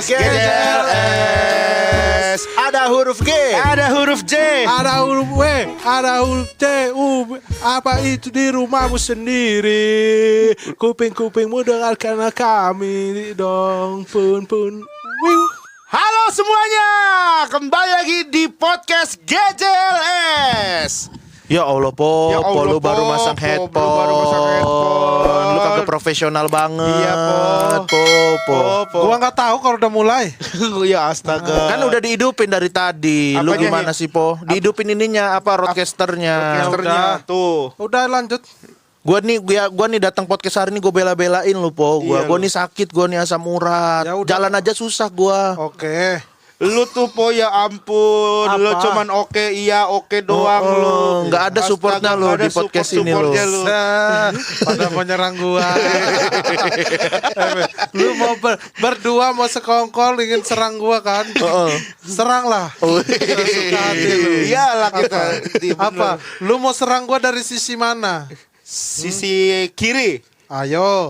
Podcast GJLS. Ada huruf G, Ada huruf J, Ada huruf W, ada huruf C, U. Apa itu di rumahmu sendiri? Kuping-kupingmu dengarkan kami dong, pun. Wiu. Halo semuanya, kembali lagi di podcast GJLS. Ya Allah, Po, Ya Allah, lu baru Po, masang Po, headphone. lu baru masang headphone. Lu kagak profesional banget. Iya, Po. Po. Gua nggak tahu kalau udah mulai. Ya astaga. Kan udah dihidupin dari tadi. Lu Apanya, gimana sih, Po? Dihidupin ininya apa roadcasternya? Podcasternya tuh. Udah lanjut. Gua nih datang podcast hari ini gue bela-belain lu, Po. Gua Iya, nih sakit, gua nih asam urat. Ya udah. Jalan aja susah gua. Oke. Lu tuh Po ya ampun, lu Apa? cuman oke doang lu. Nggak ada supportnya lu di podcast ini lu. Pada menyerang gua. Lu mau berdua mau sekongkol ingin serang gua kan? Seranglah. Suka hati lu. Iyalah kita. Apa? Lu mau serang gua dari sisi mana? Sisi kiri. Ayo,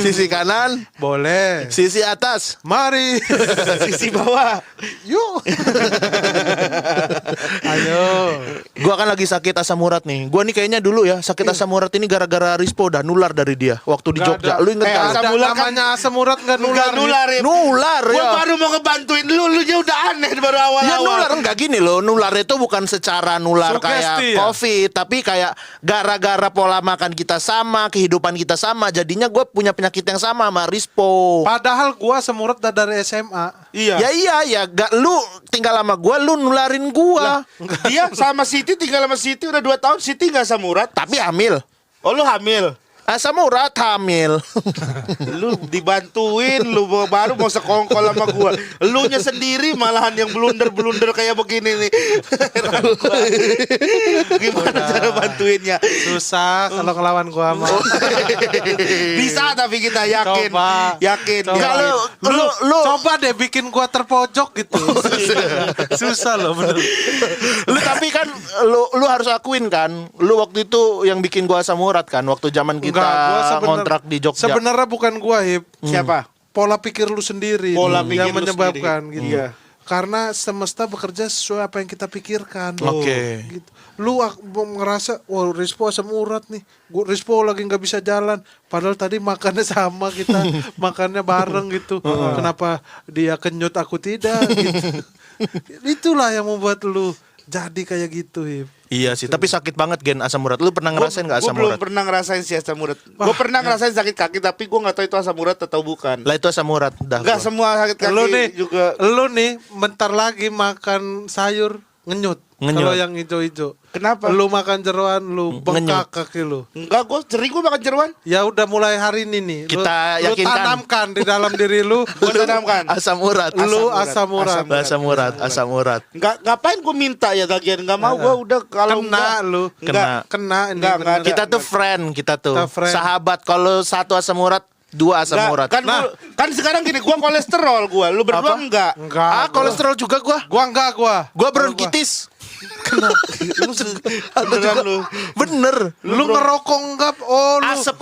Sisi kanan, boleh. sisi atas. Mari. Sisi bawah. Yuk. Ayo. Gua kan lagi sakit asam urat nih. Gua nih kayaknya dulu ya sakit asam urat ini gara-gara Rispo udah nular dari dia waktu di Nggak Jogja. ada. Lu inget Eh, gak? asam Ada urat kan- namanya asam urat nggak nular. Enggak nular ya. Nular Gua ya. baru mau ngebantuin lu nya udah aneh baru Ya awal-awal. nular enggak gini loh. Nular itu bukan secara nular Sugesti kayak ya? COVID, tapi kayak gara-gara pola makan kita sama, kehidupan kita sama, jadinya gue punya penyakit yang sama Rispo. Padahal gua asam urat dari SMA. Iya. Ya gak lu tinggal sama gua, lu nularin gua. Dia sama Siti tinggal sama Siti udah 2 tahun. Siti nggak asam urat. Tapi hamil. Oh lu hamil. Asam urat hamil. Lu dibantuin, lu baru mau sekongkol sama gua. Lu nya sendiri malahan yang blunder kayak begini nih. Heran gua. Gimana cara bantuinnya? Susah kalau ngelawan gua mah. Bisa tapi kita yakin. Coba. Yakin. Coba. Kalau lu Coba deh bikin gua terpojok gitu. Susah loh bener. lu tapi kan lu harus akuin kan, lu waktu itu yang bikin gua asam urat kan waktu zaman kita ngontrak di Jogja. Sebenarnya bukan gua, Hip. Siapa? Pola pikir lu sendiri Pola yang pikir lu menyebabkan sendiri. gitu. Iya. Karena semesta bekerja sesuai apa yang kita pikirkan. Oke. Gitu. Lu ngerasa, wah Rispo asam urat nih. Rispo lagi nggak bisa jalan. Padahal tadi makannya sama kita, makannya bareng gitu. Kenapa dia kenyut aku tidak? Gitu. Itulah yang membuat lu jadi kayak gitu, Hip. Iya sih, tapi sakit banget Gen asam urat. Lu pernah ngerasain nggak asam Gue belum urat? pernah ngerasain sih asam urat. Gue pernah ngerasain sakit kaki tapi gue nggak tahu itu asam urat atau bukan. Lah itu asam urat dah. Enggak gua. semua sakit kaki juga. Lu nih bentar lagi makan sayur ngenyut. Ngenyut. Kalau yang hijau-hijau. Kenapa? Lu makan jeroan, lu bengkak Ngenyut. kaki lu. Enggak, gue sering gue makan jeruan. Ya udah mulai hari ini nih. Kita lu yakinkan. tanamkan di dalam diri lu. Gue tanamkan. Asam urat. Lu Asam urat. asam urat. Asam urat. Enggak, ngapain gue minta ya tagihan? Enggak mau gue udah kalau Kena lu. Enggak. Kena ini. Enggak, beneran. ada. Kita tuh friend, kita tuh. Kita friend. Sahabat. Kalau satu asam urat, 2 asam Enggak, urat. kan kan sekarang gini, gue kolesterol gue, lu berdua Apa? enggak. Enggak. Ah, kolesterol juga gua. Gua. Gua bronkitis. Beneran lu. Bener. Lu ngerokok enggak? Oh, lu Asap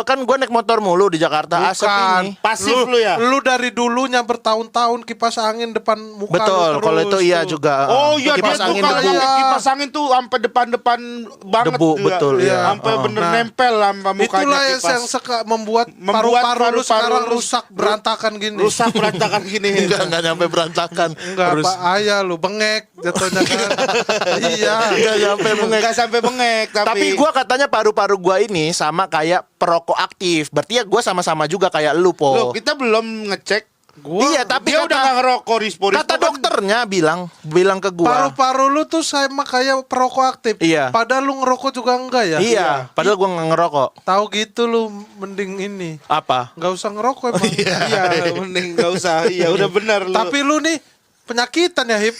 kan gue naik motor mulu di Jakarta. Asap bukan. ini. Pasif lu ya? Lu dari dulunya bertahun-tahun kipas angin depan muka Betul. lu terus Kalau itu iya tuh. juga. Oh iya, dia Kipas tuh angin kalau debu. pakai kipas angin tuh sampai depan-depan banget. Debu, juga. betul, iya. Sampai bener Nah, nempel sama mukanya Itulah kipas. yang membuat Membuat paru-paru lu paru-paru sekarang lu rusak berantakan gini. Rusak berantakan gini. Enggak nyampe berantakan. Enggak Harus- apa ayah lu bengek jatuhnya kan. Iya. Enggak nyampe bengek. Enggak sampai bengek Tapi gua katanya paru-paru gua ini sama kayak perokok aktif. Berarti ya gua sama-sama juga kayak lu, Po. Loh, kita belum ngecek. Iya, tapi Dia udah gak ngerokok Rispo. kata dokternya bilang ke gua. Paru-paru lu tuh sama kayak perokok aktif. Iya. Padahal lu ngerokok juga enggak ya? Iya, padahal gua nggak ngerokok. Tahu gitu lu mending ini. Apa? Enggak usah ngerokok emang. Iya, mending gak usah. Iya, udah benar lu. Tapi lu nih penyakitan ya, Hip.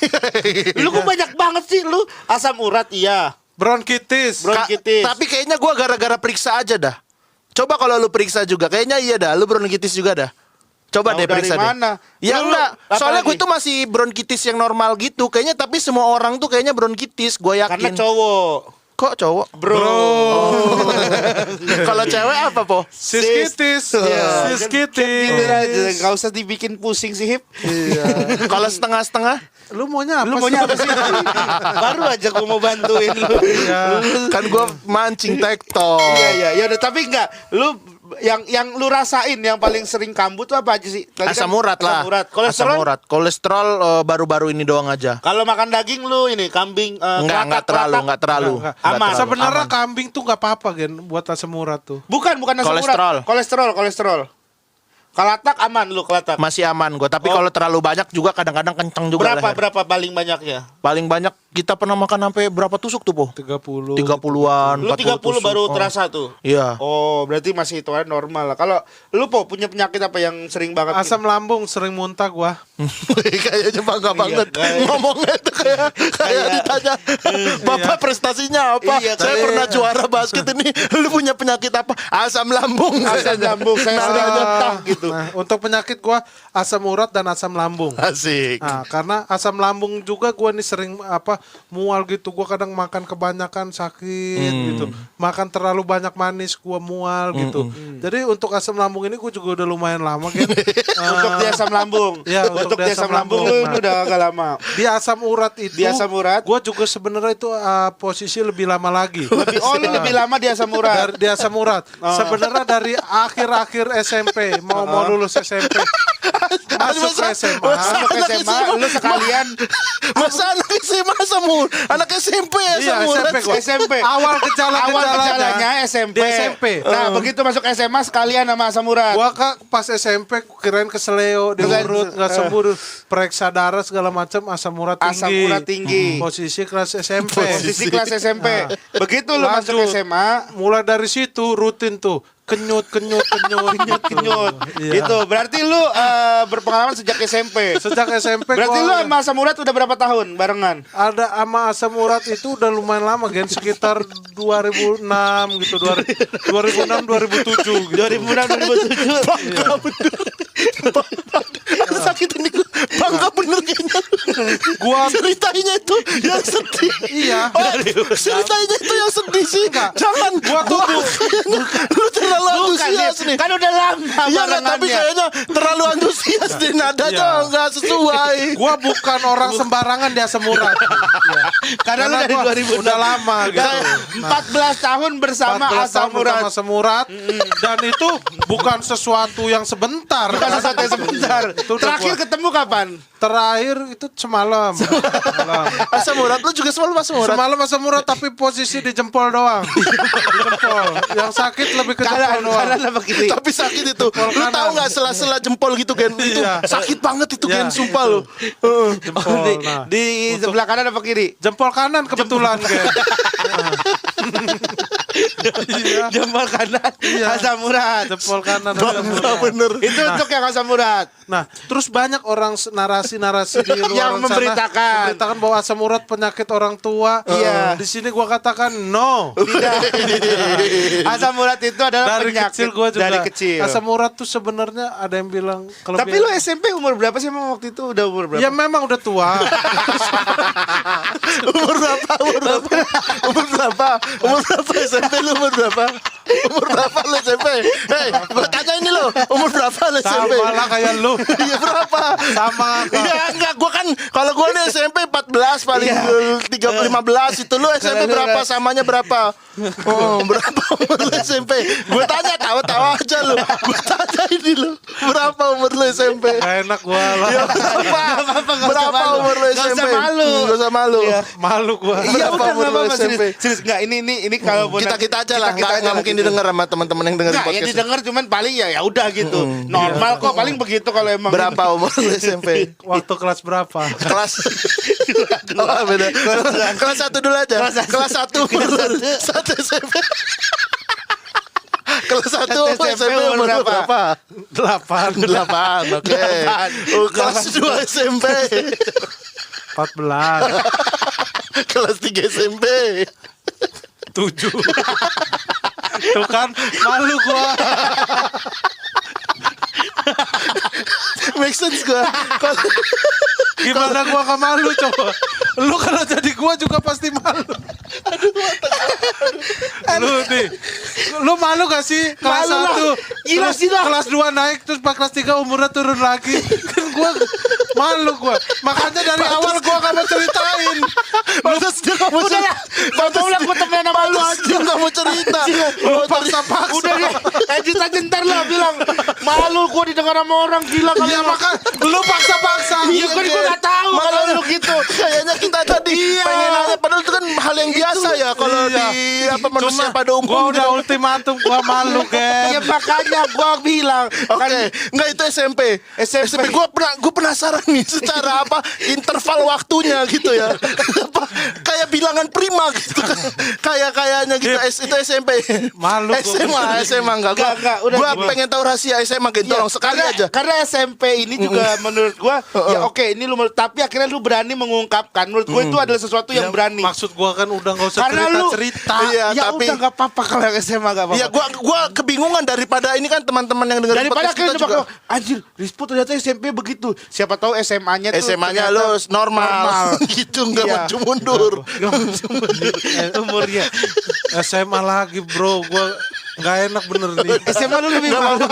lu kok banyak banget sih lu. Asam urat iya. Bronkitis. Bronkitis. Tapi kayaknya gua gara-gara periksa aja dah. Coba kalau lu periksa juga, kayaknya iya dah. Lu bronkitis juga dah. Coba Tahu deh dari periksa deh. mana? Ya Lu- enggak, apa soalnya gue lagi? tuh masih bronkitis yang normal gitu. Kayaknya tapi semua orang tuh kayaknya bronkitis, gue Karena yakin. cowok. Kok cowok? Bro. Kalau cewek apa, Po? Siskitis. Iya. Siskitis. Tidur aja, nggak usah dibikin pusing si Hip. Iya. Kalau setengah-setengah? Lu maunya apa? Lu maunya apa sih? Baru aja gua mau bantuin lu. Iya. Kan gua mancing tektok. Iya. Ya udah, tapi enggak. Lu yang lu rasain yang paling sering kambuh tuh apa aja sih? Tadi Asam kan urat lah. Asam urat. Asam Kolesterol? urat. Kolesterol baru-baru ini doang aja. Kalau makan daging lu ini kambing Enggak terlalu. Enggak. Aman. Sebenarnya kambing tuh nggak apa-apa, Gen, buat asam urat tuh. Bukan asam Kolesterol. urat. Kolesterol. Kalatak aman lu, kalatak. Masih aman gua, tapi kalau terlalu banyak juga kadang-kadang kenceng juga leher. Berapa paling banyaknya? Paling banyak kita pernah makan sampai berapa tusuk tuh, Po? 30. 30-an, Lu 30 tusuk. baru Oh. terasa tuh. Iya. Oh, berarti masih hitungan normal lah. Kalau lu Po punya penyakit apa yang sering banget? Asam lambung sering muntah gua. Kayaknya bangga banget kayak- ngomongnya itu kayak ditanya Bapak prestasinya apa? Iya, Saya kayak- pernah juara basket ini. Lu punya penyakit apa? Asam lambung. Asam lambung saya sering muntah gitu. Nah, untuk penyakit gua asam urat dan asam lambung. Asik. Nah, karena asam lambung juga gua nih sering mual gitu. Gua kadang makan kebanyakan sakit gitu. Makan terlalu banyak manis gua mual gitu. Jadi untuk asam lambung ini gua juga udah lumayan lama kan. Untuk di asam lambung. Iya, untuk di asam lambung lu Nah. udah agak lama. Di asam urat itu. Di asam urat. Gua juga sebenarnya itu posisi lebih lama lagi. Lu lebih lama di asam urat. Di asam urat. Sebenarnya dari akhir-akhir SMP mau lulus SMP. Masuk ke SMA. Masuk ke SMA, lu sekalian Masa anak SMA asam urat? Anak SMP Iya, asam urat? SMP gua. SMP. Awal Gejalanya SMP. Di SMP. Nah, begitu masuk SMA sekalian sama asam urat. Gua pas SMP kirain keseleo diurut nggak sembuh, periksa darah segala macam asam urat tinggi. Asam urat tinggi. Posisi kelas SMP. Posisi kelas SMP. Begitu lu masuk Lanjut. SMA, Mulai dari situ rutin tuh kenyut. kenyut. Iya. Gitu. Berarti lu berpengalaman sejak SMP. Sejak SMP Berarti gua lu sama asam urat udah berapa tahun barengan? ada sama asam urat itu udah lumayan lama Gen, sekitar 2006 gitu, 2006 2007 gitu. 2006 2007. Bangga bener. Aduh, sakit ini gua. Bangga bener kayaknya. Gua Ceritanya itu yang sedih. iya. Ceritanya itu yang sedih sih. Enggak. Jangan. Gua tuh Lu terlalu antusias nih. Kan udah lama Iya nggak, tapi barengannya. kayaknya terlalu antusias di nadanya nggak sesuai. Gua bukan orang sembarangan di asam urat. Iya. Karena lu dari gua 2006. udah lama gitu. 14 tahun bersama 14 asam tahun urat. bersama asam urat dan itu bukan sesuatu yang sebentar. Bukan sesuatu yang sebentar. Itu udah Terakhir gua- ketemu kapan? terakhir itu semalam. Asam urat lu juga selalu asam urat. Semalam asam urat tapi posisi di jempol doang. Di jempol. Yang sakit lebih ke jempol doang. Kanan apa kiri? Tapi sakit itu. Lu kanan. tahu nggak sela-sela jempol gitu Gen? Itu Iya. sakit banget itu Gen, Iya. sumpah lu. Jempol. Nah, Di sebelah kanan apa kiri? jempol kanan kebetulan Gen. Iya. Jempol kanan Iya. asam urat. Jempol kanan asam Bangga urat. bener. Itu untuk yang asam urat. Nah, terus banyak orang narasi-narasi di luar Yang sana memberitakan. bahwa asam urat penyakit orang tua. Iya. Di sini gua katakan no. Tidak. Asam urat itu adalah Dari penyakit kecil gua juga. dari kecil. Asam urat tuh sebenarnya ada yang bilang Tapi lu SMP umur berapa sih emang waktu itu? Udah umur berapa? ya memang udah tua. Umur berapa? Umur berapa SMP lu umur berapa? Umur berapa lu SMP? Hei, gua tanya ini lo, umur berapa lu SMP? Sama lah kayak lu. Iya berapa? Sama kok. Iya enggak, gua kan kalau gua nih SMP 14 paling 15 itu lu SMP berapa, samanya berapa? Oh, berapa umur lu SMP? Gua tanya tawa-tawa aja lu. Gua tanya ini lu, berapa umur lu SMP? Gak enak gua lah. Ya, berapa? nggak usah Berapa malu. umur lu Nggak usah SMP? malu. Nggak usah malu. Iya. Malu gua. Iya Berapa udah umur nggak lu apa-apa SMP? serius nggak ini kalau Kita aja lah, nggak mungkin didengar sama teman-teman yang dengerin Nggak, ya podcast. didengar cuman paling ya udah gitu. Normal kok paling begitu kalau emang Berapa umur lu SMP? Waktu kelas berapa? Kelas oh, beda. Kelas 1 dulu aja. Kelas 1 satu SMP. Kelas 1 SMP umur berapa? 8, 8. Oke. Oh, kelas 2 SMP. 14, Kelas 3 SMP. 7. Tuh kan malu gua. Make sense gua. Kalau Gimana gua gak malu coba? Lu kalau jadi gua juga pasti malu. Lu malu gak sih kelas Malu lah. 1 Gila terus sih lah. kelas 2 naik terus pas kelas 3 umurnya turun lagi. Kan gua malu gua. Makanya dari awal gua gak mau ceritain. Pantes dia gak mau Udah lah. Gak mau lah gue temenan sama lu aja. Dia gak mau cerita. Lu paksa-paksa. Udah deh. Lanjut aja ntar lah bilang. Malu gue didengar sama orang gila kali. Iya maka lu paksa-paksa. Iya gue gak tahu kalau lu gitu. Kayaknya kita tadi pengen nanya, padahal itu kan hal yang biasa ya kalau Iya. di apa manusia pada Gua umumnya. udah ultimatum gua malu, Iya Gen. makanya gue bilang. Oke, enggak itu SMP. SMP. Gue penasaran nih secara apa interval waktunya gitu ya. Apa kayak bilangan prima gitu kan. Kayaknya gitu itu SMP. Malu gua. SMA enggak. Enggak, udah Gua gitu. pengen tahu rahasia SMA gitu. Tolong sekali aja. Karena SMP ini juga menurut gua ya oke ini lu tapi akhirnya lu berani mengungkapkan. Menurut gua itu adalah sesuatu yang berani. Maksud gua kan udah gak usah Karena lu cerita-cerita. Iya, ya tapi udah gak apa-apa kalau yang SMA gak apa-apa. Iya, gua kebingungan daripada ini kan teman-teman yang dengar Daripada podcast kita akhirnya juga. juga anjir Rispo ternyata SMP begitu. Siapa tahu SMA-nya tuh SMA-nya ternyata lu normal. Gitu enggak Iya. maju mundur. Gak maju mundur umurnya. SMA lagi, bro. Gua nggak enak bener nih. SMA lu lebih malu.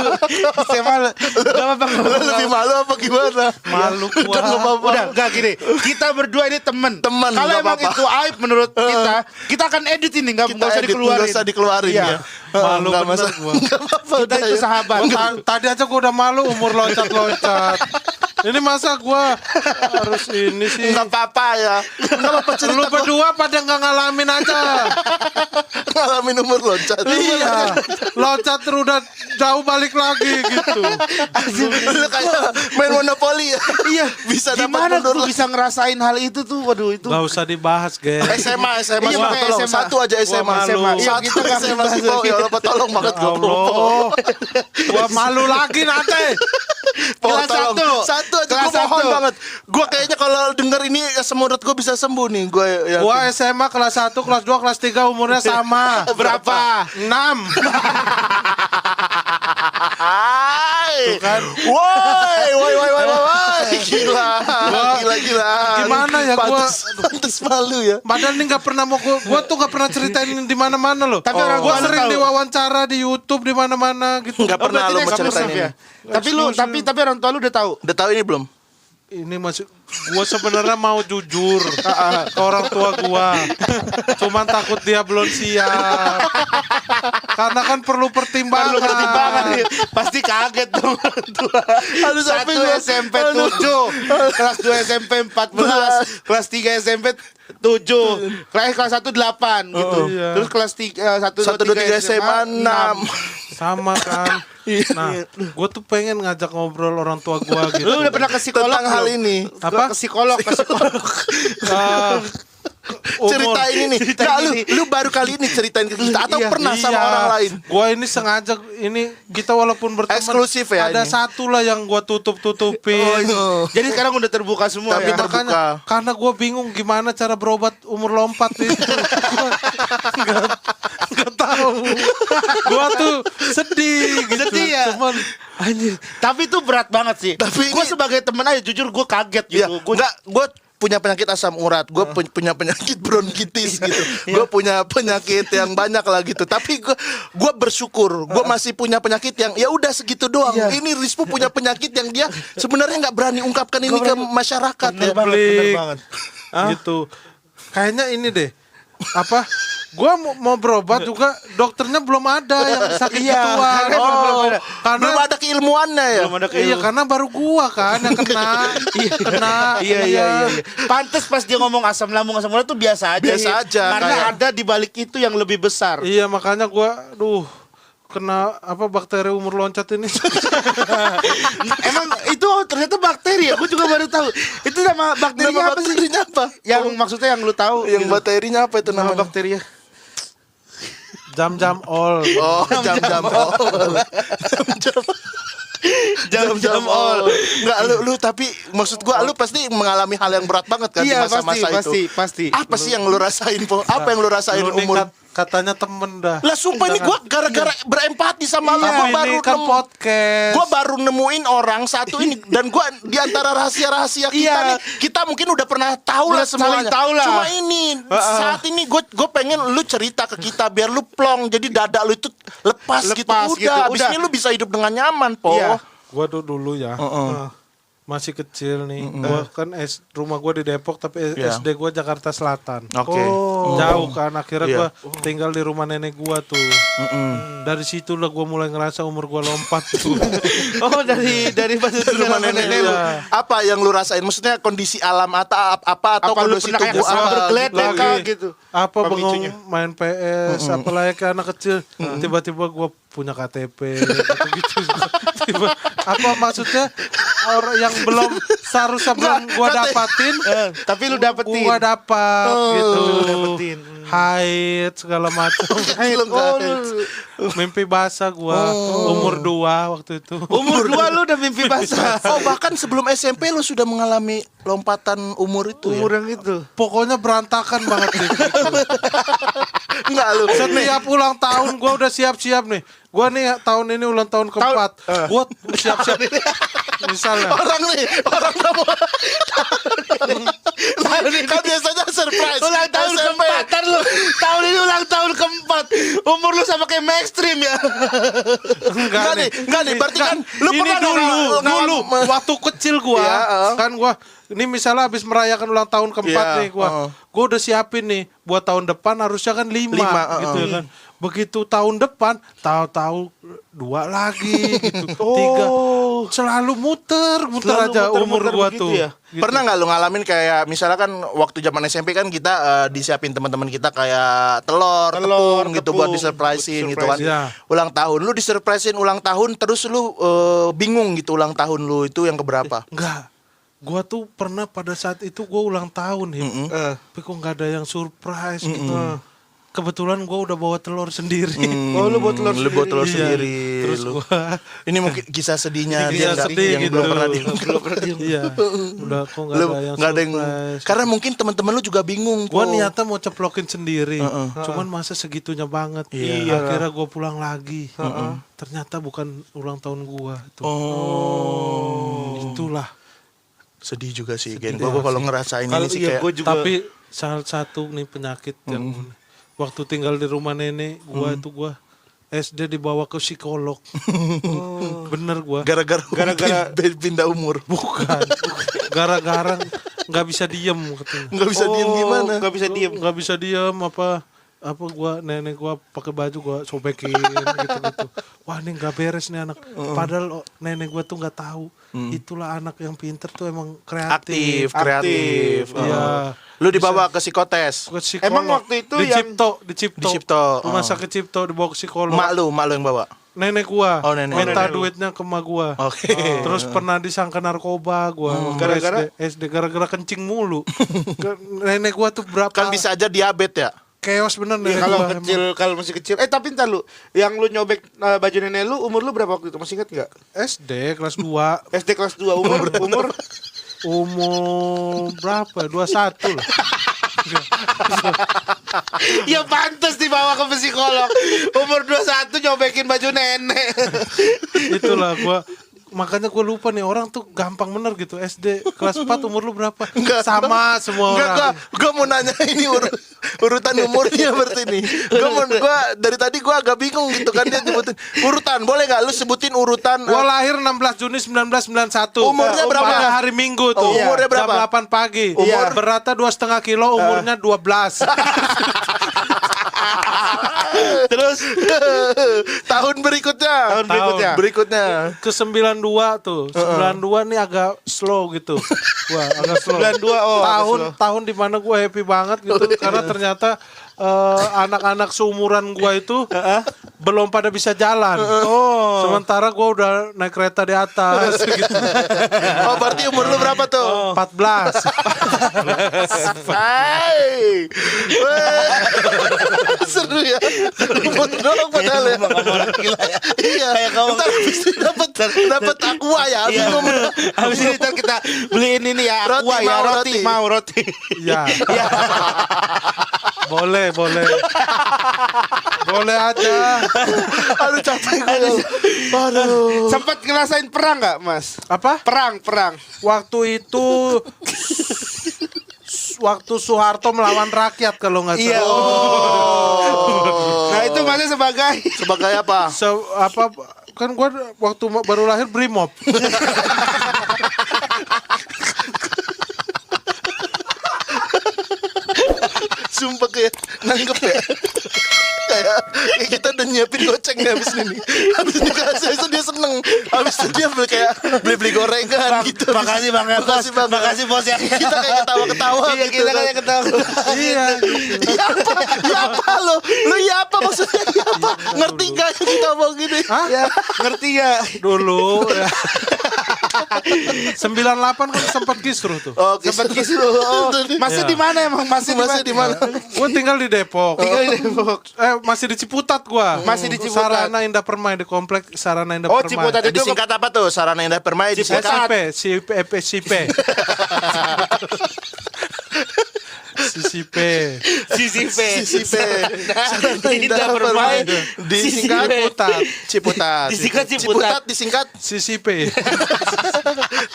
SMA lu gak apa-apa. Lu lebih malu apa gimana? Malu gua. Udah nggak apa-apa. Udah enggak gini. Kita berdua ini temen. Temen, Kalau nggak emang apa-apa. itu aib menurut kita akan edit ini enggak Kita usah edit, dikeluarin. nggak usah dikeluarin Iya. ya. Malu Nggak bener masalah. gua. Nggak apa-apa, Kita udah itu ya. sahabat. Tadi aja gua udah malu umur loncat-loncat. Ini masa gua harus ini sih. Nggak apa-apa ya. Nggak apa-apa Lu cerita. berdua pada nggak ngalamin aja. Ngalamin umur loncat. Iya. Loncat terus udah jauh balik lagi gitu. Lu kayak main monopoli ya. Iya, Bisa dapat gimana mundur lu lagi. bisa ngerasain hal itu tuh? Waduh itu. Gak usah dibahas, Gen. SMA Iya, Pak, makanya tolong. SMA. Satu aja SMA. Gua malu. Iya, Satu kita nggak SMA sih, bahas Po. lagi. Ya Allah, Po, tolong banget Ya gua, Po. Allah. Gua malu lagi nanti. Po, Kelas tolong. satu. Satu aja Kelas gua mohon satu. banget. Gua kayaknya kalau denger ini asam urat gua bisa sembuh nih. Gua yakin. Gua SMA kelas 1, kelas 2, kelas 3 umurnya sama. Berapa? 6. Hai. Tuh kan. Woi. Gila. Gimana ya, gua- Pantes malu ya. Padahal ini gak pernah mau gua tuh gak pernah ceritain di mana-mana loh. Tapi orang gua tua lu sering tahu. diwawancara di YouTube di mana-mana gitu. Enggak pernah lu berarti mau eksklusif ceritain ya? ini. Tapi lu tapi orang tua lu udah tahu. Udah tahu ini belum? Ini masih gua sebenarnya mau jujur ke orang tua gua. Cuman takut dia belum siap. Karena kan perlu pertimbangan. Perlu pertimbangan nih. Pasti kaget dong orang tua. Aduh, sampai 1 gua- SMP aduh. 7, kelas 2 SMP 14, kelas 3 SMP 7, kelas 1 8 gitu. Iya. Terus kelas 1 1 2 3 SMA 6. Sama kan. Nah, gua tuh pengen ngajak ngobrol orang tua gua gitu. Lu udah pernah ke psikolog Tentang hal belum? ini. Apa? Ke psikolog. Ah, umur- Ceritain ini. Ceritain Nggak, ini. lu baru kali ini ceritain ke kita atau Iya, pernah sama Iya. orang lain? Gua ini sengaja ini kita walaupun berteman Eksklusif ya ada ini? satu lah yang gua tutup-tutupin. Jadi sekarang udah terbuka semua Tapi ya. terbuka. Makanya karena gue bingung gimana cara berobat umur lompat itu. Gak tahu. Gue tuh sedih gitu. Sedih ya? Cuman Anjir. Tapi itu berat banget sih. Tapi gue ini- sebagai temen aja jujur gue kaget Ya, gitu. Gua- enggak, gue punya penyakit asam urat, gue punya penyakit bronkitis gitu, gue punya penyakit yang banyak lah gitu. Tapi gue bersyukur, gue masih punya penyakit yang ya udah segitu doang. Iya. Ini Rispo punya penyakit yang dia sebenarnya nggak berani ungkapkan ini ke masyarakat ya. bener banget. gitu. Kayaknya ini deh. Apa? Gue mau berobat juga dokternya belum ada yang sakit Iya, gituan. karena belum ada. Karena Belum ada keilmuannya ya. Belum ada iya karena baru gua kan yang kena. Kena. Iya. Pantes pas dia ngomong asam lambung asam urat tuh biasa aja. Biasa Iya. aja, Karena kayak- ada di balik itu yang lebih besar. Iya makanya gua kena apa bakteri umur loncat ini. Emang itu ternyata bakteri ya? Gue juga baru tahu. Itu nama bakterinya Nama apa sih? bakterinya apa? Yang maksudnya yang lu tahu. Yang gitu. bakterinya apa itu nama namanya? bakterinya. Jam-jam all. Oh, jam-jam all. Jam-jam all. Enggak lu tapi maksud gua lu pasti mengalami hal yang berat banget kan di Iya masa-masa itu. pasti. Apa sih yang lu rasain, Po? Apa yang lu rasain Lu umur nikah Katanya temen dah. Lah sumpah ini gue gara-gara berempati sama lu, Iya, gue ini baru kan podcast. Gue baru nemuin orang satu ini, dan gue di antara rahasia-rahasia kita Iya. nih, kita mungkin udah pernah tahu lah Udah saling semuanya. tahu lah. Cuma ini saat ini gue pengen lu cerita ke kita biar lu plong, jadi dada lu itu lepas gitu. Lepas gitu, Udah, abis udah. ini lu bisa hidup dengan nyaman, Po. Iya. Gua dulu ya. Masih kecil nih. Gua kan rumah gua di Depok tapi Iya. SD gua Jakarta Selatan. Oke. Jauh kan, akhirnya Iya. gua tinggal di rumah nenek gua tuh. Dari situ lah gua mulai ngerasa umur gua lompat tuh. Oh dari pas itu Rumah nenek lu. Iya. Apa yang lu rasain? Maksudnya kondisi alam atau atau Apa lu kondisi pernah kayak tubuh kesel apa bergeledek gitu? kah gitu? Apa Pemicunya. bengong main PS, apalagi ke anak kecil. Tiba-tiba gua punya KTP gitu-gitu. Apa maksudnya orang yang belum seharusnya belum gua dapatin, Tapi lu dapetin. gua dapat gitu. Lu dapetin. Haid segala macam. Oh, lu- Mimpi basah gua umur 2 waktu itu. Umur 2 lu udah mimpi basah. Oh, bahkan sebelum SMP lu sudah mengalami lompatan umur itu Umur ya? yang itu. Pokoknya berantakan banget nih. Enggak lu. Setiap ulang tahun gua udah siap-siap nih. Gua nih tahun ini ulang tahun keempat. Gua siap-siap. Misalnya Orang kamu kan biasanya surprise Ulang tahun SMP. keempat Ntar lu. Tahun ini ulang tahun keempat. Umur lu sama kayak Maxstream ya. Enggak nih, berarti kan lu ini pernah dulu waktu kecil gua Iya, kan gua ini misalnya habis merayakan ulang tahun keempat Iya, nih gua udah siapin nih buat tahun depan harusnya kan 5 gitu ya kan. Begitu tahun depan tahu-tahu 2 lagi gitu. 3 selalu muter Selalu aja muter-muter umur gua begitu tuh. ya? Gitu. Pernah nggak lu ngalamin kayak misalnya kan waktu zaman SMP kan kita disiapin teman-teman kita kayak telur, tepung gitu buat tepung, disurprisein buat gitu kan. surprise, iya. Ulang tahun lu disurprisein ulang tahun terus lu bingung gitu ulang tahun lu itu yang keberapa? Enggak. Gua tuh pernah pada saat itu gua ulang tahun Hip. Tapi kok nggak ada yang surprise gitu. Kebetulan gua udah bawa telur sendiri. Oh lu buat telur Lu buat telur Iya. sendiri. Terus lu. gua Ini mungkin kisah sedihnya Kisah dia nggak- sedih yang gitu. belum pernah diungkap. Iya. Udah kok nggak Lu ada yang nggak ada yang surprise. karena mungkin teman-teman lu juga bingung. Gua kok. niatnya mau ceplokin sendiri. Cuman masa segitunya banget. Iya. Akhirnya gua pulang lagi. Ternyata bukan ulang tahun gua itu. Itulah. Sedih juga sih, Gen. Gua kalau ngerasain Kalau ini sih iya kayak gue juga. Tapi salah satu nih penyakit yang waktu tinggal di rumah nenek gua itu gua SD dibawa ke psikolog. Bener gua. gara-gara pindah umur. Bukan. Gara-gara nggak bisa diem katanya. Nggak bisa diem gimana? Gak bisa diem. Nggak bisa diem apa gua nenek gua pakai baju gua sobekin gitu. Wah ini nggak beres nih anak. Padahal nenek gua tuh nggak tahu. Itulah anak yang pinter tuh emang kreatif. Kreatif. Iya. Lu dibawa ke psikotes. Ke psikolog. Emang waktu itu di yang- Cipto. Rumah sakit Cipto dibawa ke psikolog. Mak lu yang bawa. Nenek gua. Oh, nenek. Minta Nenek lu. duitnya ke emak gua. Oke. Terus pernah disangka narkoba gua. Waktu Gara-gara? SD gara-gara kencing mulu. Nenek gua tuh berapa? Kan bisa aja diabetes ya. Chaos bener Ya, nenek kalau gua. kecil, kalau masih kecil. Tapi ntar lu, yang lu nyobek baju nenek lu, umur lu berapa waktu itu? Masih inget nggak? SD kelas 2. SD kelas 2 umur Umur berapa? 21 lah. ya pantas dibawa ke psikolog. Umur 21 nyobekin baju nenek. Itulah gua makanya gue lupa nih orang tuh gampang bener gitu. SD kelas 4 umur lu berapa? Sama semua orang. Gua mau nanya ini urutan umurnya berarti nih. Gua dari tadi gua agak bingung gitu kan dia nyebutin urutan. Boleh nggak lu sebutin urutan? Gue lahir 16 Juni 1991. Umurnya berapa? Pada hari Minggu tuh. Umurnya berapa? Jam 8 pagi. Umur? Beratnya 2,5 kilo, umurnya 12. Terus tahun berikutnya. Berikutnya. Ke 92 tuh. 92 nih agak slow gitu. Wah, agak slow. 92, oh, agak tahun di mana gue happy banget gitu karena ternyata anak-anak seumuran gue itu belum pada bisa jalan. Sementara gue udah naik kereta di atas gitu. Oh, berarti umur lu berapa tuh? 14. Hai. Weh. Seru ya. Umur doang padahal ya. Iya. Kayak kamu. Ntar habis itu dapat aqua ya. Bingung. Habis ini ntar kita beliin ini ya, Roti, aqua ya, mau roti. roti. Mau roti. Ya. Boleh. Boleh aja. Aduh capek gue. Aduh. Sempat ngerasain perang nggak, Mas? Apa? Perang. Waktu itu waktu Soeharto melawan rakyat kalau nggak salah. Iya. Nah itu Masnya Sebagai apa? Apa kan gua waktu baru lahir Brimob. Sumpah kayak nangkep ya. Kayak kita udah nyiapin goceng nih habis ini. Habis ini kasih dia seneng. Habis itu dia beli gorengan gitu. Makasih Bang ya, Bos. Bang. Makasih Bos ya. Kita kayak ketawa-ketawa Iya, gitu kita kan. kayak ketawa. Iya. Ya apa lo? Lu ya apa maksudnya? Ya apa? Ngerti gak yang kita mau gini? Hah? Ya, ngerti gak? Dulu ya. 98 kan sempat kisruh tuh. Oh, Sempat kisru. Oh, Masnya di mana emang? Masnya di mana? Gue tinggal di Depok. Masih di Ciputat gua. Masih di Ciputat. Sarana Indah Permai di komplek Sarana Indah Oh, Permai. Ciputat itu Disingkat apa tuh? Sarana Indah Permai disingkat. CP. CCP. Sarana Indah Permai disingkat Ciputat. Disingkat Ciputat. Disingkat CCP.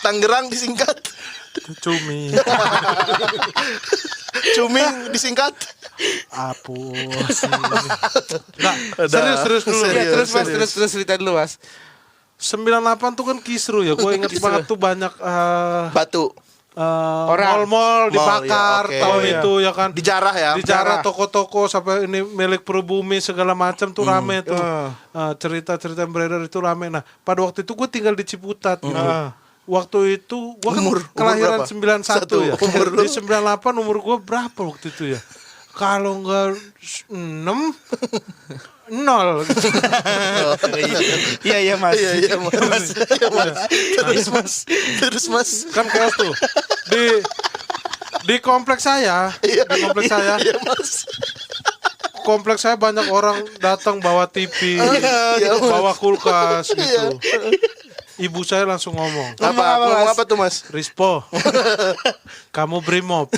Tangerang disingkat Cumi. Cuming disingkat Apus. Nah, serius dulu. Ya, terus Mas, Serius. terus cerita dulu Mas. 98 tuh kan kisruh ya. Gue inget banget tuh banyak batu Orang. mall-mall Mall, dibakar ya, oke. tahun Oh, iya. itu ya kan. dijarah ya. Dijarah toko-toko sampai ini milik Pribumi segala macam tuh rame tuh. Ah. Cerita-cerita yang beredar itu rame. Nah, pada waktu itu gue tinggal di Ciputat gitu. Waktu itu gue kan Umur kelahiran berapa? 91 ya. Umur lu? Di 98 umur gue berapa waktu itu ya? Kalau enggak 6 0 gitu. Iya Mas. Iya mas. Iya mas. Terus mas. Kan chaos tuh. Di kompleks saya, Iya. di kompleks saya, Iya mas. kompleks saya banyak orang datang bawa TV, Iya, Mas. bawa kulkas gitu. Iya. Ibu saya langsung ngomong, Apa? apa, Ngomong Mas? apa tuh mas? Rispo, kamu Brimob.